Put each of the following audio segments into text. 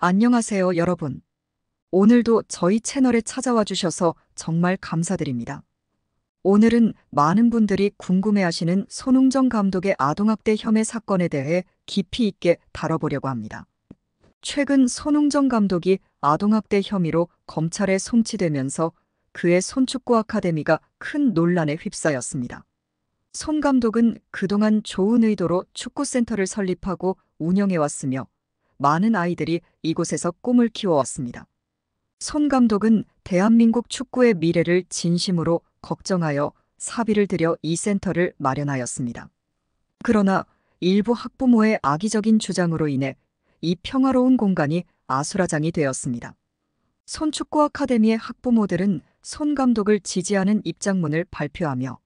안녕하세요, 여러분. 오늘도 저희 채널에 찾아와 주셔서 정말 감사드립니다. 오늘은 많은 분들이 궁금해하시는 손흥정 감독의 아동학대 혐의 사건에 대해 깊이 있게 다뤄보려고 합니다. 최근 손흥정 감독이 아동학대 혐의로 검찰에 송치되면서 그의 손축구 아카데미가 큰 논란에 휩싸였습니다. 손 감독은 그동안 좋은 의도로 축구센터를 설립하고 운영해왔으며 많은 아이들이 이곳에서 꿈을 키워왔습니다. 손 감독은 대한민국 축구의 미래를 진심으로 걱정하여 사비를 들여 이 센터를 마련하였습니다. 그러나 일부 학부모의 악의적인 주장으로 인해 이 평화로운 공간이 아수라장이 되었습니다. 손축구 아카데미의 학부모들은 손 감독을 지지하는 입장문을 발표하며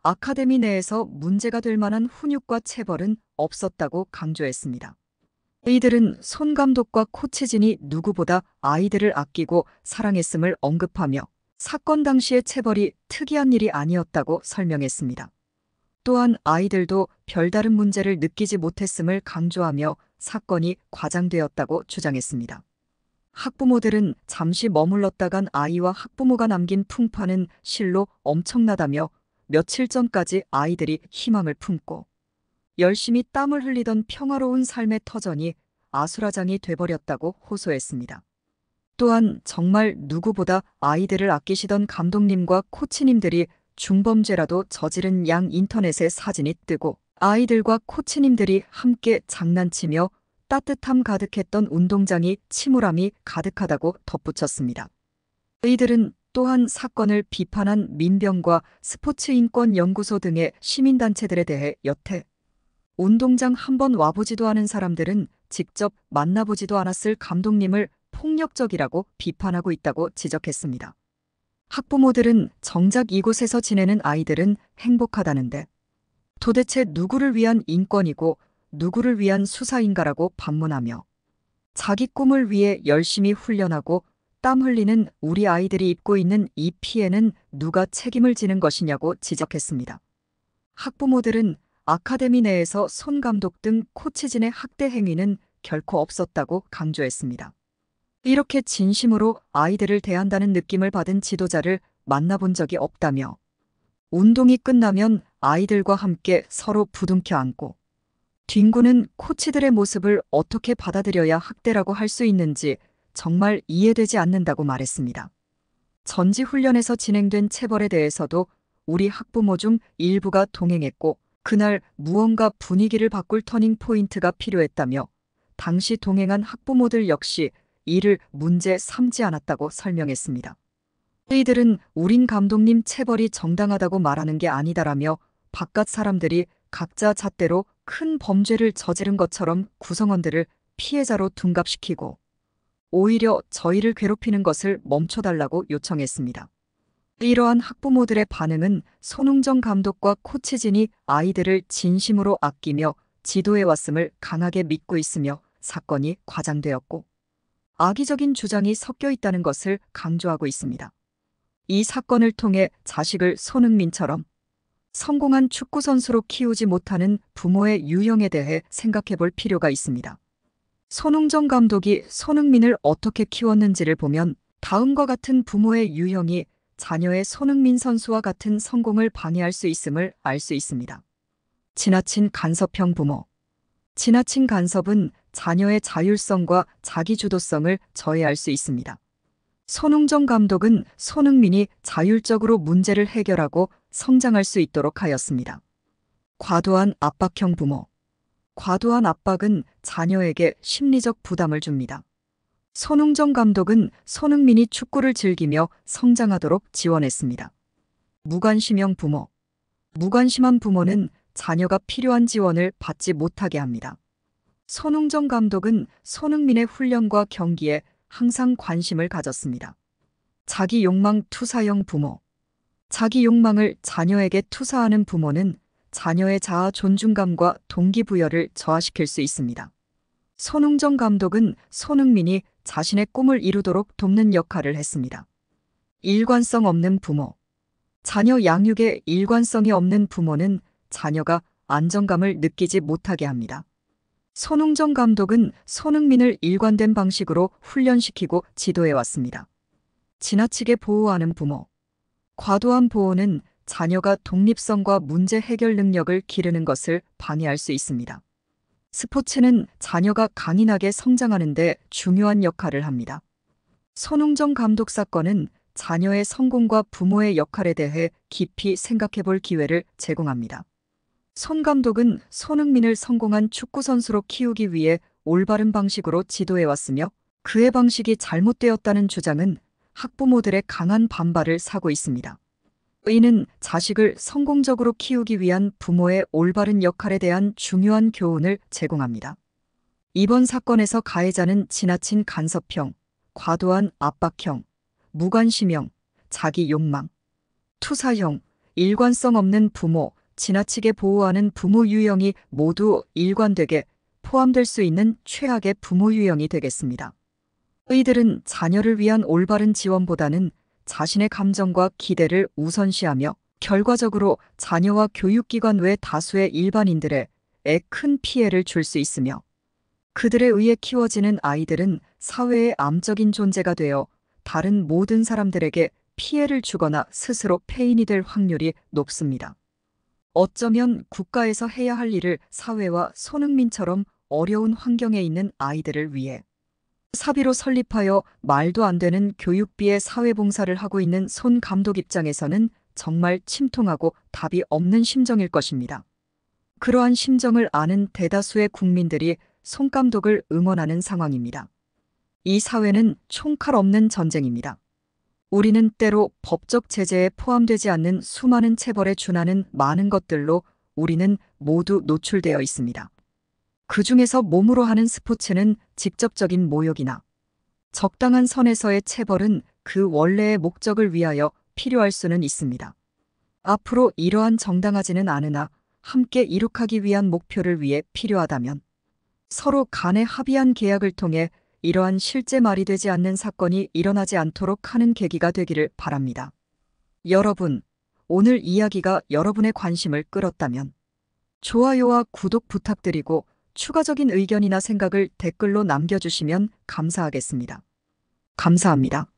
아카데미 내에서 문제가 될 만한 훈육과 체벌은 없었다고 강조했습니다. 이들은 손 감독과 코치진이 누구보다 아이들을 아끼고 사랑했음을 언급하며 사건 당시의 체벌이 특이한 일이 아니었다고 설명했습니다. 또한 아이들도 별다른 문제를 느끼지 못했음을 강조하며 사건이 과장되었다고 주장했습니다. 학부모들은 잠시 머물렀다간 아이와 학부모가 남긴 풍파는 실로 엄청나다며 며칠 전까지 아이들이 희망을 품고 열심히 땀을 흘리던 평화로운 삶의 터전이 아수라장이 돼버렸다고 호소했습니다. 또한 정말 누구보다 아이들을 아끼시던 감독님과 코치님들이 중범죄라도 저지른 양 인터넷에 사진이 뜨고 아이들과 코치님들이 함께 장난치며 따뜻함 가득했던 운동장이 침울함이 가득하다고 덧붙였습니다. 이들은 또한 사건을 비판한 민병과 스포츠인권연구소 등의 시민단체들에 대해 여태 운동장 한번 와보지도 않은 사람들은 직접 만나보지도 않았을 감독님을 폭력적이라고 비판하고 있다고 지적했습니다. 학부모들은 정작 이곳에서 지내는 아이들은 행복하다는데 도대체 누구를 위한 인권이고 누구를 위한 수사인가라고 반문하며 자기 꿈을 위해 열심히 훈련하고 땀 흘리는 우리 아이들이 입고 있는 이 피해는 누가 책임을 지는 것이냐고 지적했습니다. 학부모들은 아카데미 내에서 손 감독 등 코치진의 학대 행위는 결코 없었다고 강조했습니다. 이렇게 진심으로 아이들을 대한다는 느낌을 받은 지도자를 만나본 적이 없다며 운동이 끝나면 아이들과 함께 서로 부둥켜 안고 뒹구는 코치들의 모습을 어떻게 받아들여야 학대라고 할 수 있는지 정말 이해되지 않는다고 말했습니다. 전지훈련에서 진행된 체벌에 대해서도 우리 학부모 중 일부가 동행했고 그날 무언가 분위기를 바꿀 터닝 포인트가 필요했다며 당시 동행한 학부모들 역시 이를 문제 삼지 않았다고 설명했습니다. 이들은 우린 감독님 체벌이 정당하다고 말하는 게 아니다라며 바깥 사람들이 각자 잣대로 큰 범죄를 저지른 것처럼 구성원들을 피해자로 둔갑시키고 오히려 저희를 괴롭히는 것을 멈춰달라고 요청했습니다. 이러한 학부모들의 반응은 손흥정 감독과 코치진이 아이들을 진심으로 아끼며 지도해왔음을 강하게 믿고 있으며 사건이 과장되었고 악의적인 주장이 섞여 있다는 것을 강조하고 있습니다. 이 사건을 통해 자식을 손흥민처럼 성공한 축구선수로 키우지 못하는 부모의 유형에 대해 생각해 볼 필요가 있습니다. 손흥정 감독이 손흥민을 어떻게 키웠는지를 보면 다음과 같은 부모의 유형이 자녀의 손흥민 선수와 같은 성공을 방해할 수 있음을 알 수 있습니다. 지나친 간섭형 부모. 지나친 간섭은 자녀의 자율성과 자기주도성을 저해할 수 있습니다. 손흥정 감독은 손흥민이 자율적으로 문제를 해결하고 성장할 수 있도록 하였습니다. 과도한 압박형 부모. 과도한 압박은 자녀에게 심리적 부담을 줍니다. 손흥정 감독은 손흥민이 축구를 즐기며 성장하도록 지원했습니다. 무관심형 부모. 무관심한 부모는 자녀가 필요한 지원을 받지 못하게 합니다. 손흥정 감독은 손흥민의 훈련과 경기에 항상 관심을 가졌습니다. 자기 욕망 투사형 부모. 자기 욕망을 자녀에게 투사하는 부모는 자녀의 자아 존중감과 동기부여를 저하시킬 수 있습니다. 손흥정 감독은 손흥민이 자신의 꿈을 이루도록 돕는 역할을 했습니다. 일관성 없는 부모. 자녀 양육에 일관성이 없는 부모는 자녀가 안정감을 느끼지 못하게 합니다. 손흥정 감독은 손흥민을 일관된 방식으로 훈련시키고 지도해 왔습니다. 지나치게 보호하는 부모. 과도한 보호는 자녀가 독립성과 문제 해결 능력을 기르는 것을 방해할 수 있습니다. 스포츠는 자녀가 강인하게 성장하는 데 중요한 역할을 합니다. 손흥정 감독 사건은 자녀의 성공과 부모의 역할에 대해 깊이 생각해 볼 기회를 제공합니다. 손 감독은 손흥민을 성공한 축구선수로 키우기 위해 올바른 방식으로 지도해 왔으며 그의 방식이 잘못되었다는 주장은 학부모들의 강한 반발을 사고 있습니다. 이는 자식을 성공적으로 키우기 위한 부모의 올바른 역할에 대한 중요한 교훈을 제공합니다. 이번 사건에서 가해자는 지나친 간섭형, 과도한 압박형, 무관심형, 자기 욕망, 투사형, 일관성 없는 부모, 지나치게 보호하는 부모 유형이 모두 일관되게 포함될 수 있는 최악의 부모 유형이 되겠습니다. 이들은 자녀를 위한 올바른 지원보다는 자신의 감정과 기대를 우선시하며 결과적으로 자녀와 교육기관 외 다수의 일반인들의 큰 피해를 줄 수 있으며 그들에 의해 키워지는 아이들은 사회의 암적인 존재가 되어 다른 모든 사람들에게 피해를 주거나 스스로 폐인이 될 확률이 높습니다. 어쩌면 국가에서 해야 할 일을 사회와 손흥민처럼 어려운 환경에 있는 아이들을 위해 사비로 설립하여 말도 안 되는 교육비의 사회봉사를 하고 있는 손 감독 입장에서는 정말 침통하고 답이 없는 심정일 것입니다. 그러한 심정을 아는 대다수의 국민들이 손 감독을 응원하는 상황입니다. 이 사회는 총칼 없는 전쟁입니다. 우리는 때로 법적 제재에 포함되지 않는 수많은 체벌에 준하는 많은 것들로 우리는 모두 노출되어 있습니다. 그 중에서 몸으로 하는 스포츠는 직접적인 모욕이나 적당한 선에서의 체벌은 그 원래의 목적을 위하여 필요할 수는 있습니다. 앞으로 이러한 정당하지는 않으나 함께 이룩하기 위한 목표를 위해 필요하다면 서로 간에 합의한 계약을 통해 이러한 실제 말이 되지 않는 사건이 일어나지 않도록 하는 계기가 되기를 바랍니다. 여러분, 오늘 이야기가 여러분의 관심을 끌었다면 좋아요와 구독 부탁드리고 추가적인 의견이나 생각을 댓글로 남겨주시면 감사하겠습니다. 감사합니다.